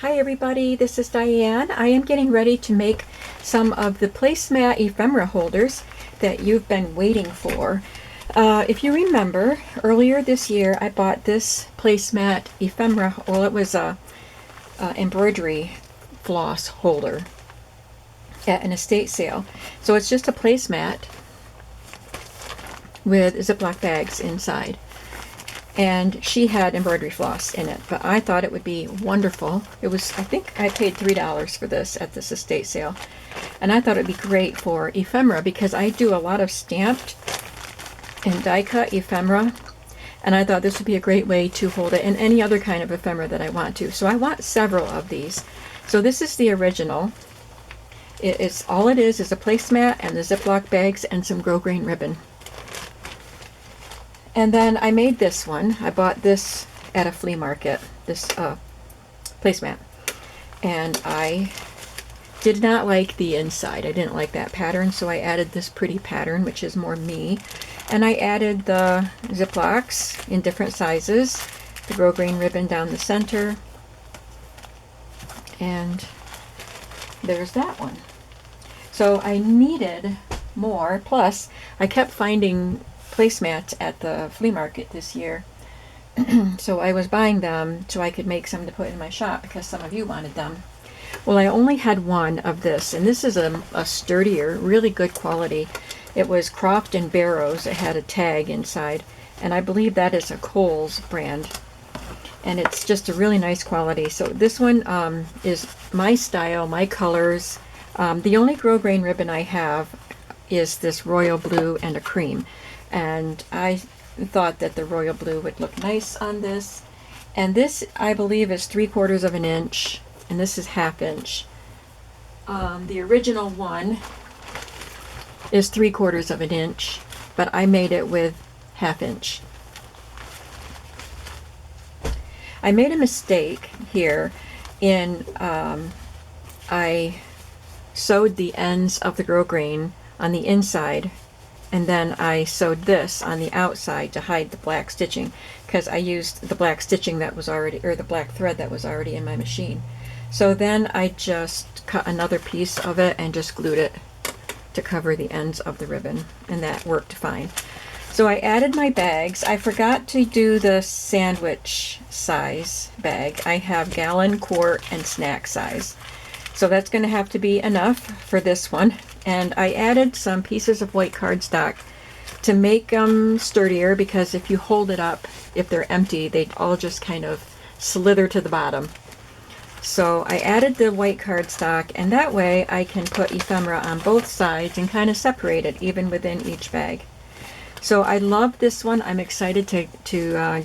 Hi everybody, this is Diane. I am getting ready to make some of the Placemat Ephemera holders that you've been waiting for. If you remember, earlier this year I bought this Placemat Ephemera, well it was a embroidery floss holder at an estate sale. So it's just a placemat with Ziploc bags inside. And she had embroidery floss in it, but I thought it would be wonderful. It was, I think I paid $3 for this at this estate sale. And I thought it would be great for ephemera because I do a lot of stamped and die cut ephemera. And I thought this would be a great way to hold it in any other kind of ephemera that I want to. So I want several of these. So this is the original. All it is a placemat and the Ziploc bags and some grosgrain ribbon. And then I made this one. I bought this at a flea market, this placemat. And I did not like the inside. I didn't like that pattern, so I added this pretty pattern, which is more me. And I added the Ziplocs in different sizes, the grosgrain ribbon down the center. And there's that one. So I needed more, plus I kept finding placemats at the flea market this year. So I was buying them so I could make some to put in my shop because some of you wanted them. Well, I only had one of this, and this is a sturdier, really good quality. It was Croft and Barrows. It had a tag inside, and I believe that is a Kohl's brand. And it's just a really nice quality. So this one is my style, my colors. The only grosgrain ribbon I have is this royal blue and a cream. And I thought that the royal blue would look nice on this. And this, I believe, is 3/4 of an inch, and this is 1/2 inch. The original one is 3/4 of an inch, but I made it with 1/2 inch. I made a mistake here in I sewed the ends of the grosgrain on the inside, and then I sewed this on the outside to hide the black stitching because I used the black stitching that was already, or the black thread that was already in my machine. So then I just cut another piece of it and just glued it to cover the ends of the ribbon, and that worked fine. So I added my bags. I forgot to do the sandwich size bag. I have gallon, quart, and snack size. So that's going to have to be enough for this one. And I added some pieces of white cardstock to make them sturdier, because if you hold it up, if they're empty, they all just kind of slither to the bottom. So I added the white cardstock, and that way I can put ephemera on both sides and kind of separate it even within each bag. So I love this one. I'm excited to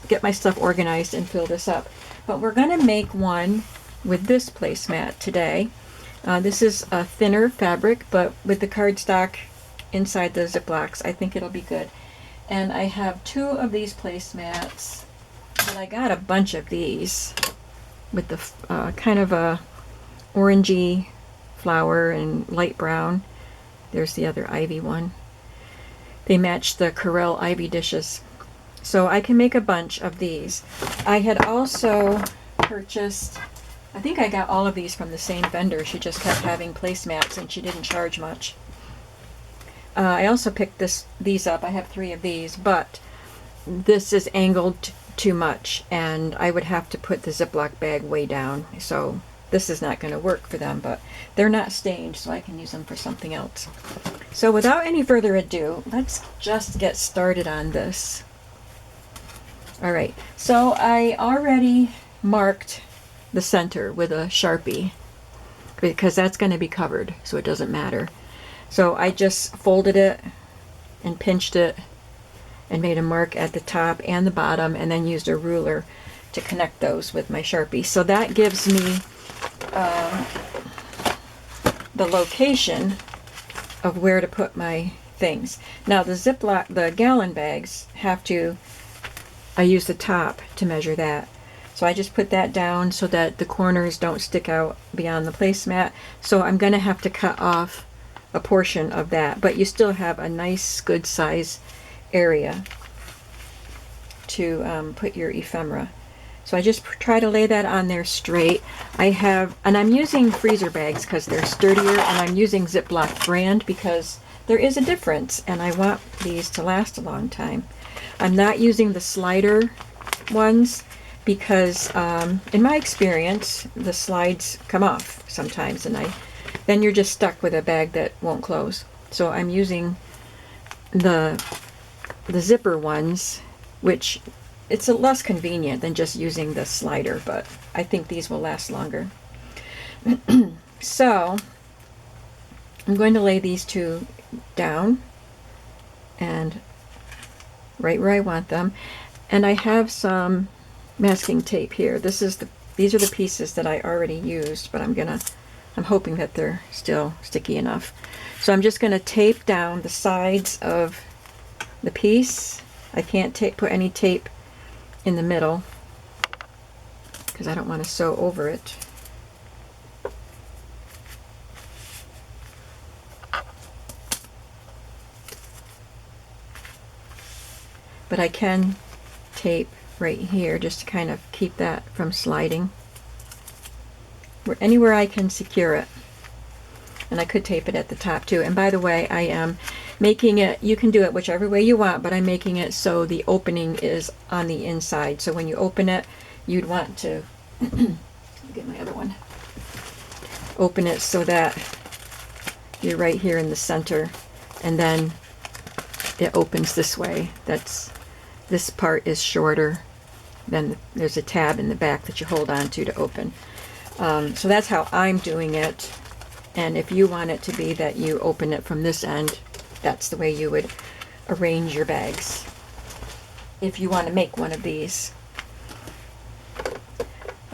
get my stuff organized and fill this up. But we're going to make one with this placemat today. This is a thinner fabric, but with the cardstock inside the Ziplocs, I think it'll be good. And I have 2 of these placemats, and I got a bunch of these with the kind of a orangey flower and light brown. There's the other ivy one. They match the Corelle ivy dishes. So I can make a bunch of these. I had also purchased, I think I got all of these from the same vendor. She just kept having placemats and she didn't charge much. I also picked these up. I have 3 of these, but this is angled too much, and I would have to put the Ziploc bag way down. So this is not going to work for them, but they're not stained, so I can use them for something else. So without any further ado, let's just get started on this. All right, so I already marked the center with a Sharpie because that's going to be covered, so it doesn't matter. So I just folded it and pinched it and made a mark at the top and the bottom, and then used a ruler to connect those with my Sharpie. So that gives me the location of where to put my things. Now the Ziploc, the gallon bags, I use the top to measure that. So I just put that down so that the corners don't stick out beyond the placemat. So I'm going to have to cut off a portion of that, but you still have a nice good size area to put your ephemera. So I just try to lay that on there straight. And I'm using freezer bags because they're sturdier, and I'm using Ziploc brand because there is a difference, and I want these to last a long time. I'm not using the slider ones because in my experience, the slides come off sometimes, and then you're just stuck with a bag that won't close. So I'm using the zipper ones, which it's less convenient than just using the slider, but I think these will last longer. So I'm going to lay these two down and right where I want them. And I have some masking tape here. These are the pieces that I already used, but I'm hoping that they're still sticky enough. So I'm just going to tape down the sides of the piece. I can't put any tape in the middle because I don't want to sew over it. But I can tape right here just to kind of keep that from sliding. Anywhere I can secure it. And I could tape it at the top too. And by the way, I am making it, you can do it whichever way you want, but I'm making it so the opening is on the inside. So when you open it, you'd want to, let me get my other one, open it so that you're right here in the center, and then it opens this way. This part is shorter, then there's a tab in the back that you hold on to open. So that's how I'm doing it. And if you want it to be that you open it from this end, that's the way you would arrange your bags if you want to make one of these.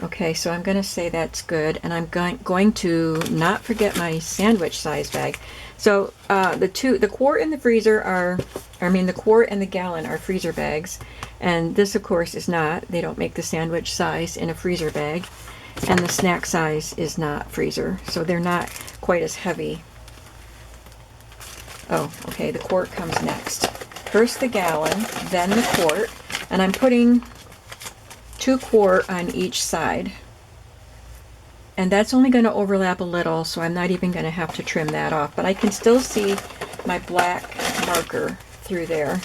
Okay, so I'm going to say that's good, and I'm going to not forget my sandwich size bag. So the quart and the freezer the quart and the gallon are freezer bags, and this of course is not. They don't make the sandwich size in a freezer bag, and the snack size is not freezer, so they're not quite as heavy. Oh, okay, the quart comes next. First the gallon, then the quart, and I'm putting 2 quart on each side. And that's only going to overlap a little, so I'm not even going to have to trim that off, but I can still see my black marker through there.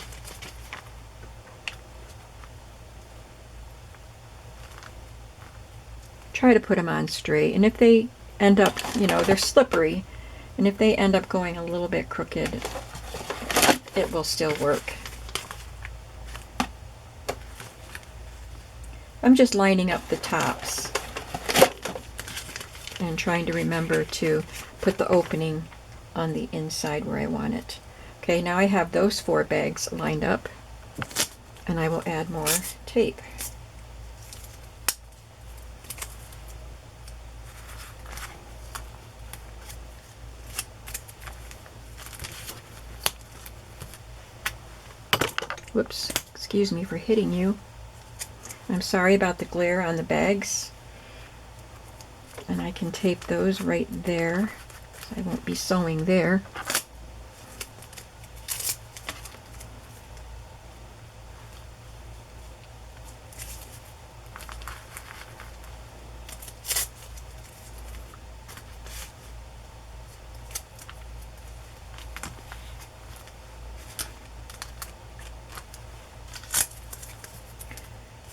Try to put them on straight, and if they end up, they're slippery, and if they end up going a little bit crooked, it will still work. I'm just lining up the tops and trying to remember to put the opening on the inside where I want it. Okay, now I have those 4 bags lined up, and I will add more tape. Whoops, excuse me for hitting you. I'm sorry about the glare on the bags. And I can tape those right there. I won't be sewing there.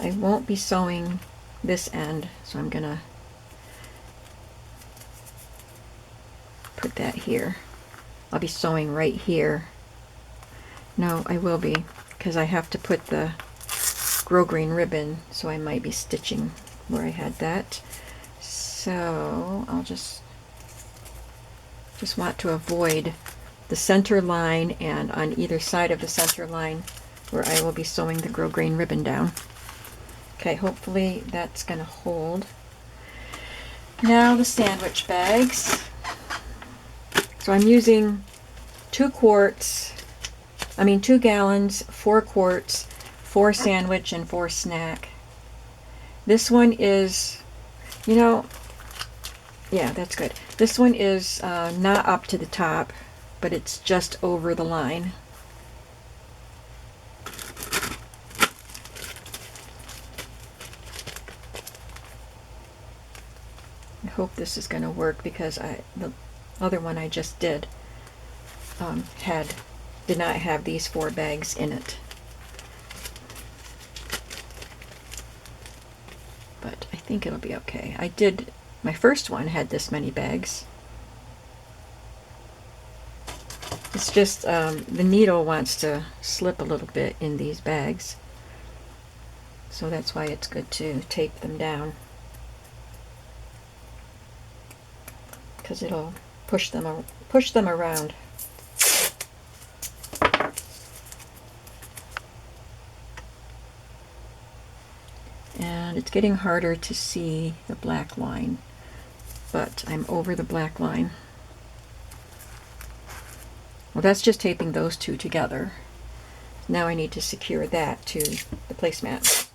I won't be sewing this end, so I'm gonna put that here. I'll be sewing right here. No, I will be, because I have to put the grosgrain ribbon, so I might be stitching where I had that. So I'll just want to avoid the center line, and on either side of the center line where I will be sewing the grosgrain ribbon down. Okay, hopefully that's going to hold. Now the sandwich bags. So I'm using 2 gallons, 4 quarts, 4 sandwich, and 4 snack. This one is, yeah, that's good. This one is not up to the top, but it's just over the line. I hope this is going to work because the other one I just did did not have these 4 bags in it. But I think it'll be okay. My first one had this many bags. It's just the needle wants to slip a little bit in these bags. So that's why it's good to tape them down, because it'll push them around. And it's getting harder to see the black line, but I'm over the black line. Well, that's just taping those 2 together. Now I need to secure that to the placemat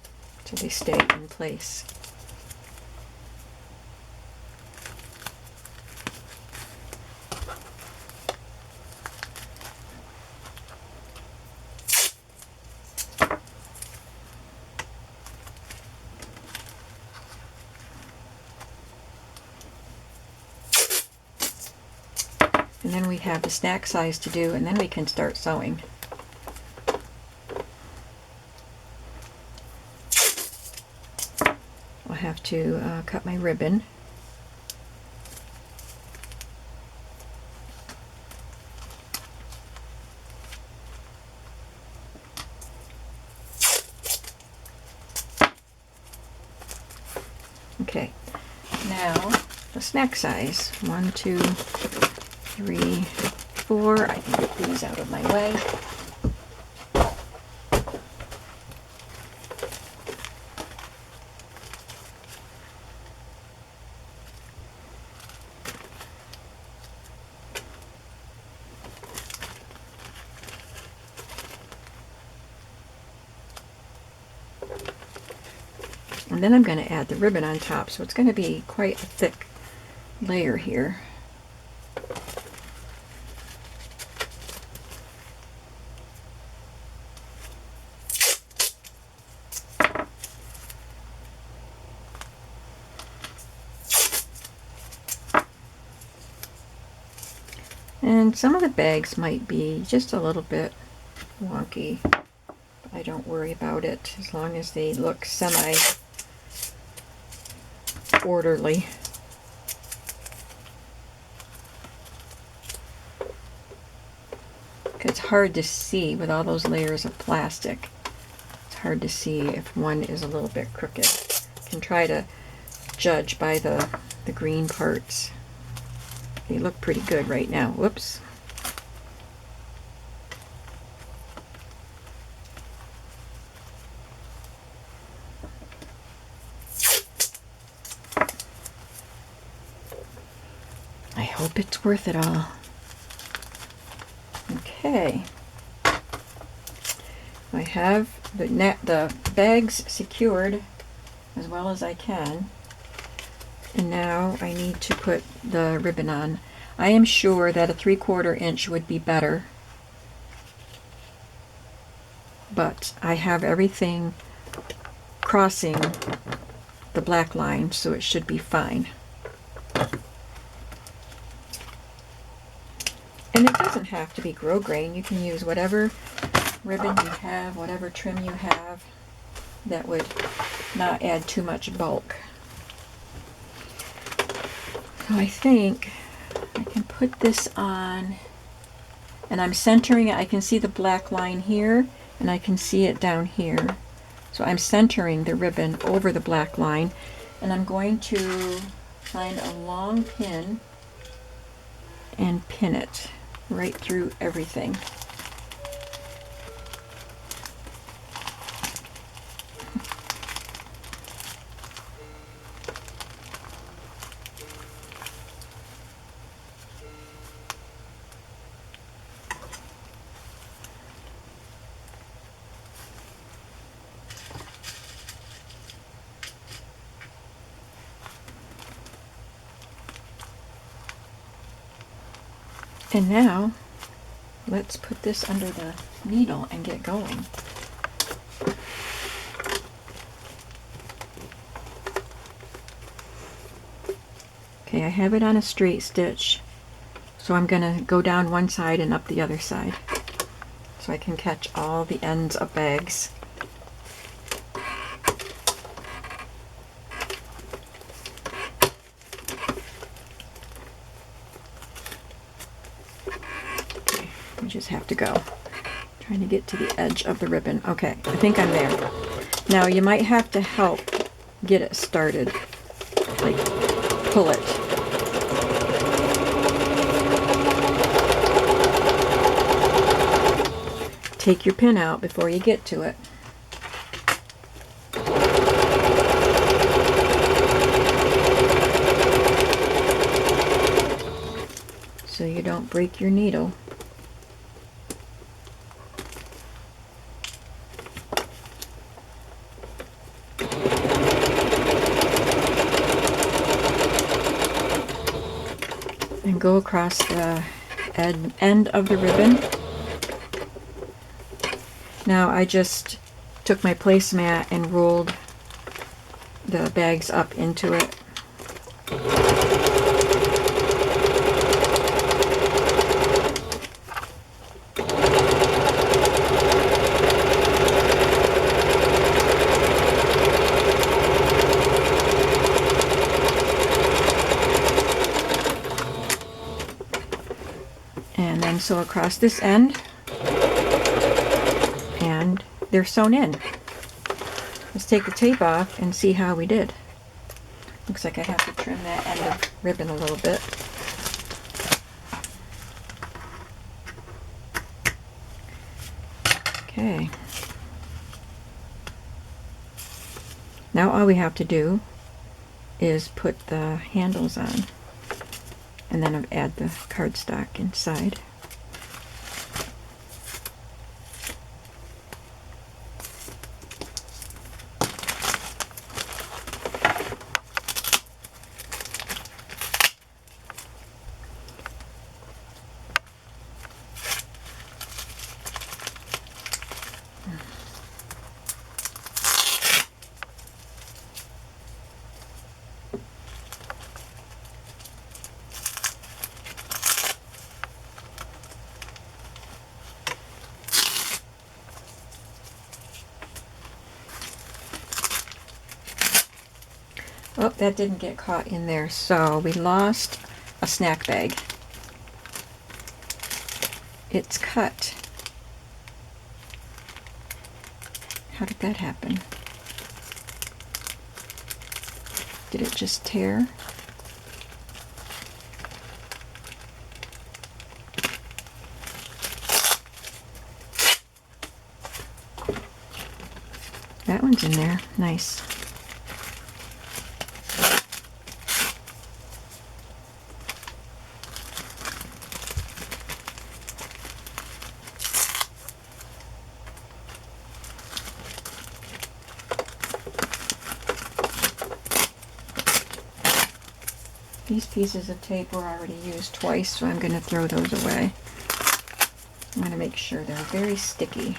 so they stay in place. And then we have the snack size to do, and then we can start sewing. I'll have to cut my ribbon. Okay, now the snack size. 1, 2, 3, 4. I can get these out of my way. And then I'm going to add the ribbon on top, so it's going to be quite a thick layer here. And some of the bags might be just a little bit wonky, but I don't worry about it as long as they look semi-orderly. It's hard to see with all those layers of plastic. It's hard to see if one is a little bit crooked. You can try to judge by the green parts. They look pretty good right now. Whoops. I hope it's worth it all. Okay. I have the bags secured as well as I can. And now I need to put the ribbon on. I am sure that a 3/4 inch would be better, but I have everything crossing the black line, so it should be fine. And it doesn't have to be grosgrain. You can use whatever ribbon you have, whatever trim you have, that would not add too much bulk. So I think I can put this on, and I'm centering it. I can see the black line here, and I can see it down here. So I'm centering the ribbon over the black line, and I'm going to find a long pin and pin it right through everything. And now, let's put this under the needle and get going. Okay, I have it on a straight stitch, so I'm going to go down one side and up the other side so I can catch all the ends of bags. Okay, I just have to go. Trying to get to the edge of the ribbon. Okay, I think I'm there. Now you might have to help get it started. Like, pull it. Take your pin out before you get to it. So you don't break your needle. And go across the end of the ribbon. Now I just took my placemat and rolled the bags up into it. And then sew across this end, and they're sewn in. Let's take the tape off and see how we did. Looks like I have to trim that end of ribbon a little bit. Okay. Now all we have to do is put the handles on, and then add the cardstock inside. Oh, that didn't get caught in there, so we lost a snack bag. It's cut. How did that happen? Did it just tear? That one's in there. Nice. These pieces of tape were already used twice, so I'm going to throw those away. I'm going to make sure they're very sticky.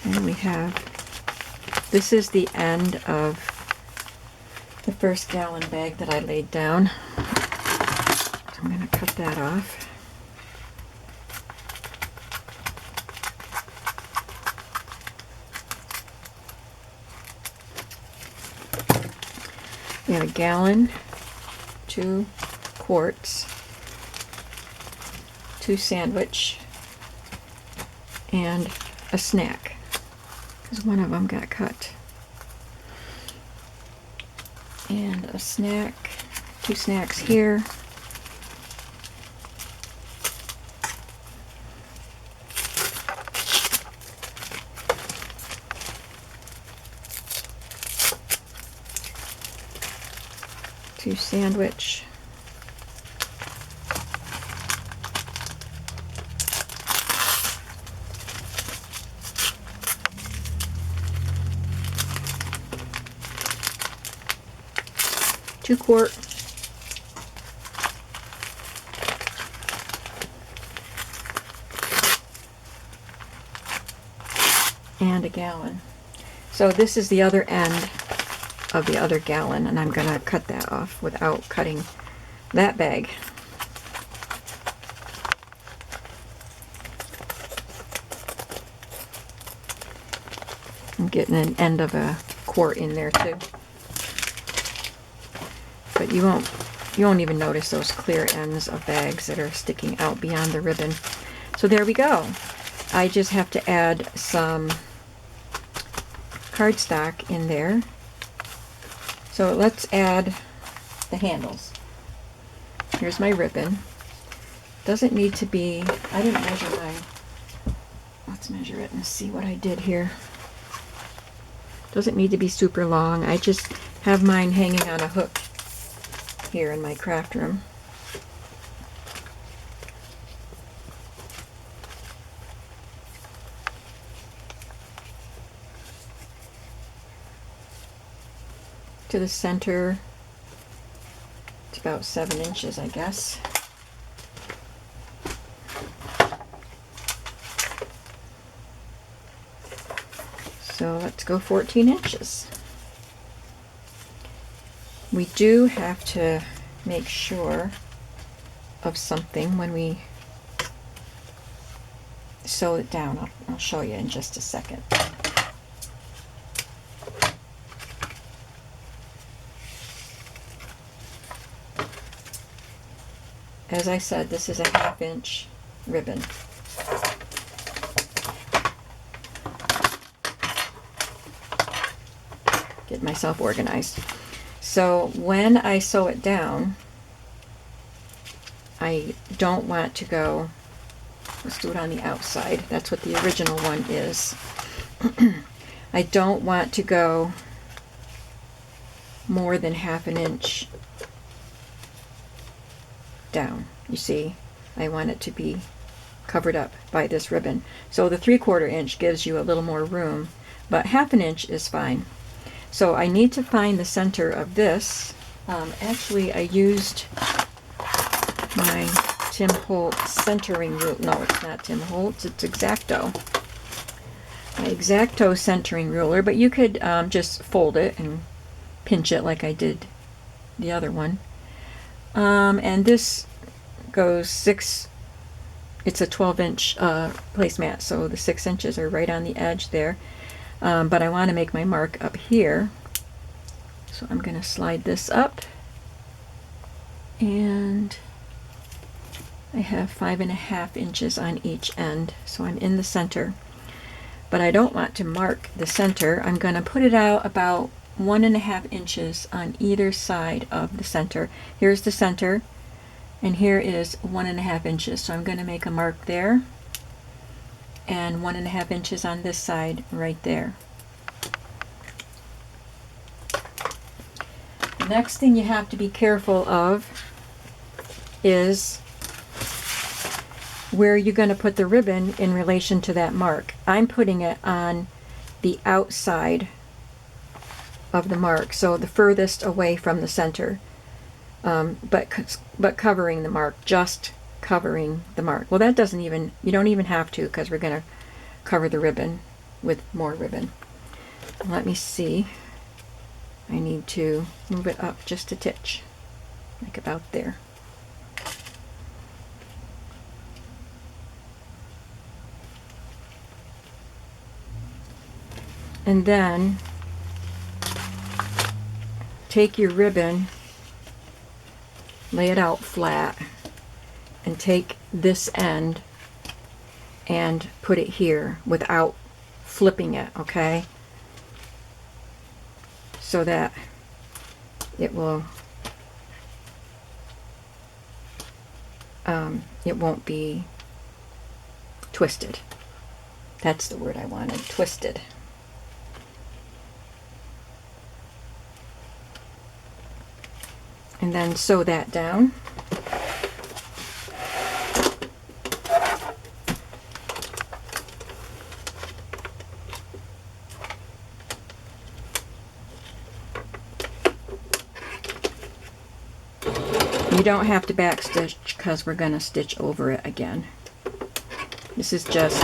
And we have, this is the end of the first gallon bag that I laid down. So I'm going to cut that off. We have a gallon, 2 quarts, 2 sandwich, and a snack, because one of them got cut. And a snack, 2 snacks here. Two sandwich. Two quart. And a gallon. So this is the other end of the other gallon, and I'm going to cut that off without cutting that bag. I'm getting an end of a quart in there too. But you won't even notice those clear ends of bags that are sticking out beyond the ribbon. So there we go. I just have to add some cardstock in there. So let's add the handles. Here's my ribbon. Doesn't need to be, I didn't measure mine. Let's measure it and see what I did here. Doesn't need to be super long. I just have mine hanging on a hook here in my craft room. To the center, it's about 7 inches, I guess. So let's go 14 inches. We do have to make sure of something when we sew it down. I'll show you in just a second. As I said, this is a 1/2 inch ribbon. Get myself organized. So when I sew it down, I don't want to go, let's do it on the outside. That's what the original one is. I don't want to go more than 1/2 inch down. You see, I want it to be covered up by this ribbon. So the 3/4 inch gives you a little more room, but 1/2 inch is fine. So I need to find the center of this. Actually, I used my Tim Holtz centering ruler. No, it's not Tim Holtz, it's X-Acto. My X-Acto centering ruler, but you could just fold it and pinch it like I did the other one. And this goes 6, it's a 12-inch placemat, so the 6 inches are right on the edge there. But I want to make my mark up here, so I'm going to slide this up, and I have 5.5 inches on each end, so I'm in the center. But I don't want to mark the center. I'm going to put it out about 1.5 inches on either side of the center. Here's the center, and here is 1.5 inches. So I'm going to make a mark there, and 1.5 inches on this side right there. The next thing you have to be careful of is where you're going to put the ribbon in relation to that mark. I'm putting it on the outside of the mark, so the furthest away from the center, but covering the mark, just covering the mark. Well, that doesn't even, you don't even have to, because we're going to cover the ribbon with more ribbon. Let me see. I need to move it up just a titch, like about there. And then take your ribbon, lay it out flat, and take this end and put it here without flipping it, okay? So that it will, it won't be twisted. That's the word I wanted, twisted. And then sew that down. You don't have to backstitch because we're going to stitch over it again. This is just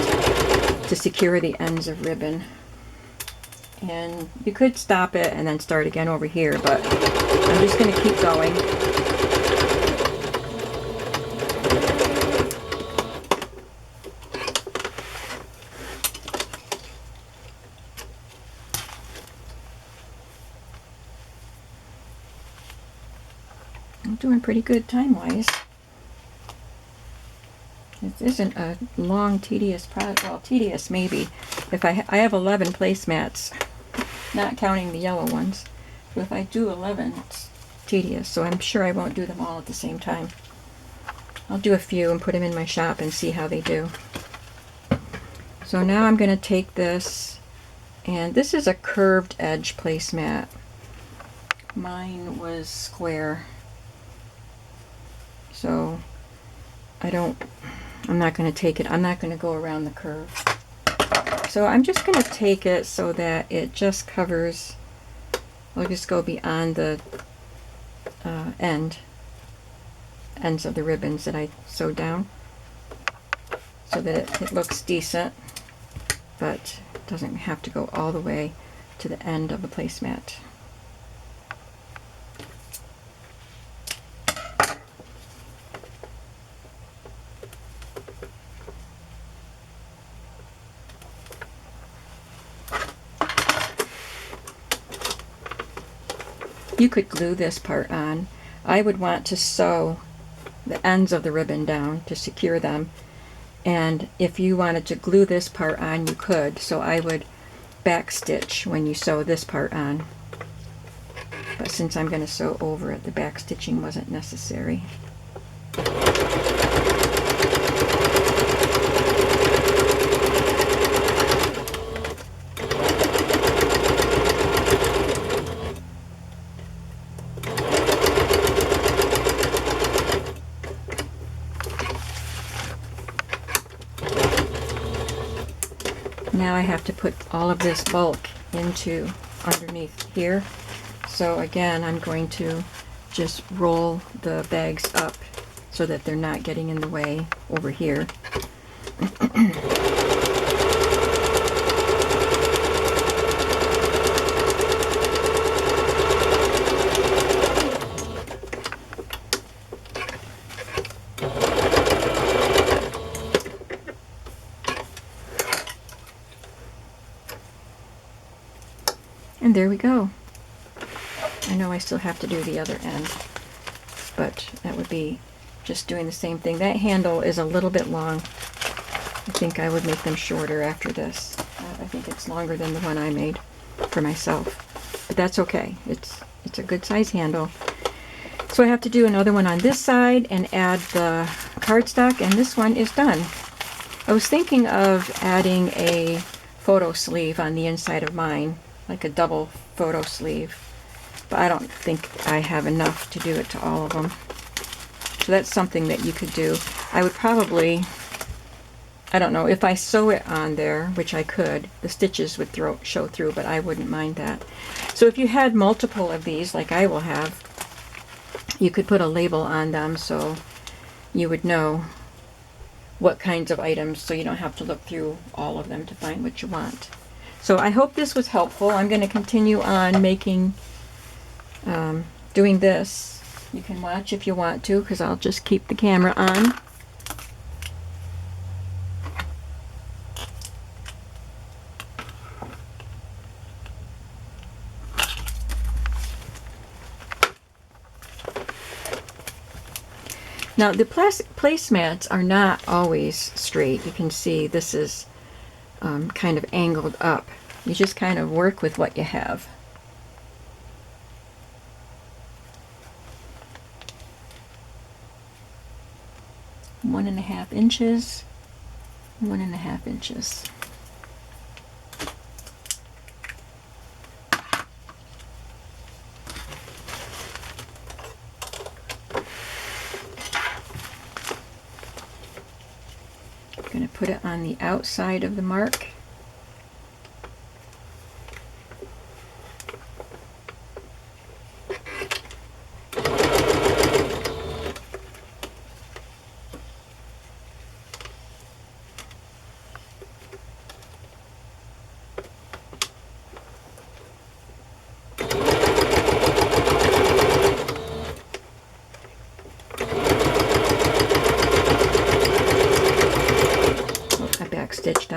to secure the ends of ribbon. And you could stop it and then start again over here, but I'm just going to keep going. I'm doing pretty good time-wise. This isn't a long, tedious project. Well, tedious maybe. If I have 11 placemats, not counting the yellow ones. So if I do 11, it's tedious. So I'm sure I won't do them all at the same time. I'll do a few and put them in my shop and see how they do. So now I'm going to take this, and this is a curved edge placemat. Mine was square. So I'm not going to take it, I'm not going to go around the curve. So I'm just going to take it so that it just covers, I'll just go beyond the ends of the ribbons that I sewed down so that it looks decent, but it doesn't have to go all the way to the end of the placemat. You could glue this part on. I would want to sew the ends of the ribbon down to secure them, and if you wanted to glue this part on, you could. So I would back stitch when you sew this part on, but since I'm going to sew over it, the back stitching wasn't necessary. Now I have to put all of this bulk into underneath here. So again, I'm going to just roll the bags up so that they're not getting in the way over here. And there we go. I know I still have to do the other end, but that would be just doing the same thing. That handle is a little bit long. I think I would make them shorter after this. I think it's longer than the one I made for myself, but that's okay. It's a good size handle. So I have to do another one on this side and add the cardstock, and this one is done. I was thinking of adding a photo sleeve on the inside of mine, like a double photo sleeve, but I don't think I have enough to do it to all of them. So that's something that you could do. I would probably, I don't know, if I sew it on there, which I could, the stitches would show through, but I wouldn't mind that. So if you had multiple of these, like I will have, you could put a label on them so you would know what kinds of items, so you don't have to look through all of them to find what you want. So I hope this was helpful. I'm going to continue on making, doing this. You can watch if you want to, because I'll just keep the camera on. Now the placemats are not always straight. You can see this is kind of angled up. You just kind of work with what you have. One and a half inches, 1.5 inches. I'm going to put it on the outside of the mark.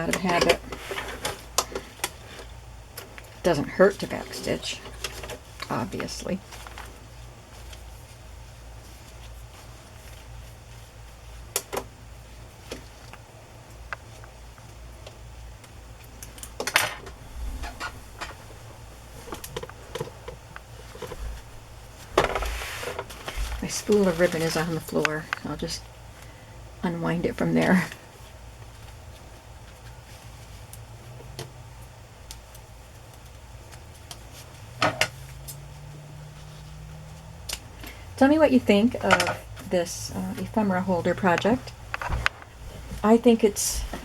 out of habit. It doesn't hurt to backstitch, obviously. My spool of ribbon is on the floor. I'll just unwind it from there. Tell me what you think of this ephemera holder project. I think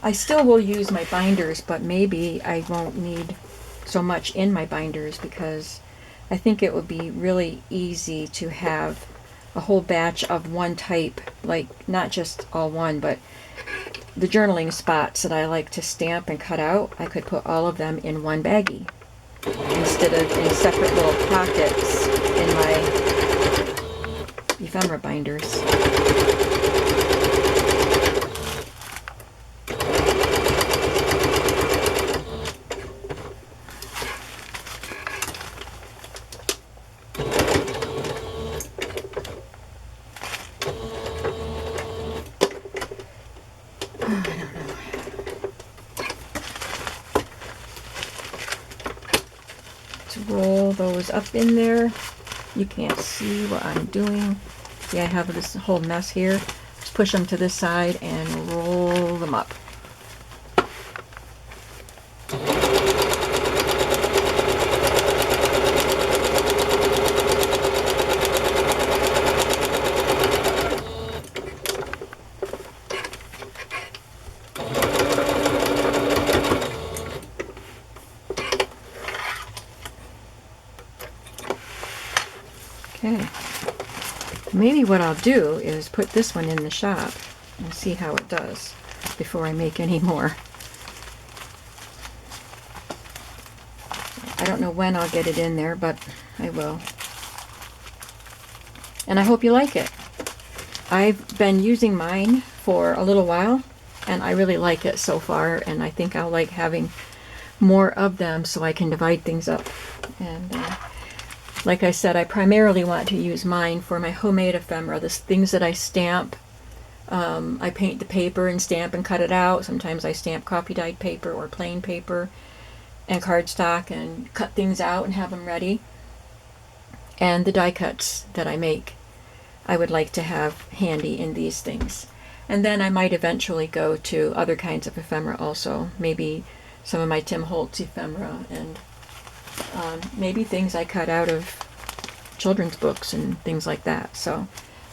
I still will use my binders, but maybe I won't need so much in my binders because I think it would be really easy to have a whole batch of one type, like not just all one, but the journaling spots that I like to stamp and cut out, I could put all of them in one baggie instead of in separate little pockets in my ephemera binders. Roll those up in there. You can't see what I'm doing. See, I have this whole mess here. Just push them to this side and roll them up. Okay, maybe what I'll do is put this one in the shop and see how it does before I make any more. I don't know when I'll get it in there, but I will. And I hope you like it. I've been using mine for a little while and I really like it so far, and I think I'll like having more of them so I can divide things up. And like I said, I primarily want to use mine for my homemade ephemera, the things that I stamp. I paint the paper and stamp and cut it out. Sometimes I stamp coffee dyed paper or plain paper and cardstock and cut things out and have them ready. And the die cuts that I make, I would like to have handy in these things. And then I might eventually go to other kinds of ephemera also, maybe some of my Tim Holtz ephemera and maybe things I cut out of children's books and things like that. So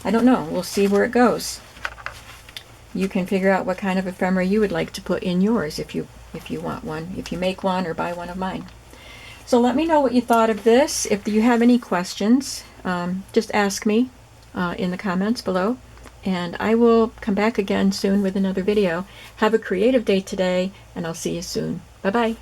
I don't know. We'll see where it goes. You can figure out what kind of ephemera you would like to put in yours if you want one, if you make one or buy one of mine. So let me know what you thought of this. If you have any questions, just ask me in the comments below, and I will come back again soon with another video. Have a creative day today, and I'll see you soon. Bye-bye.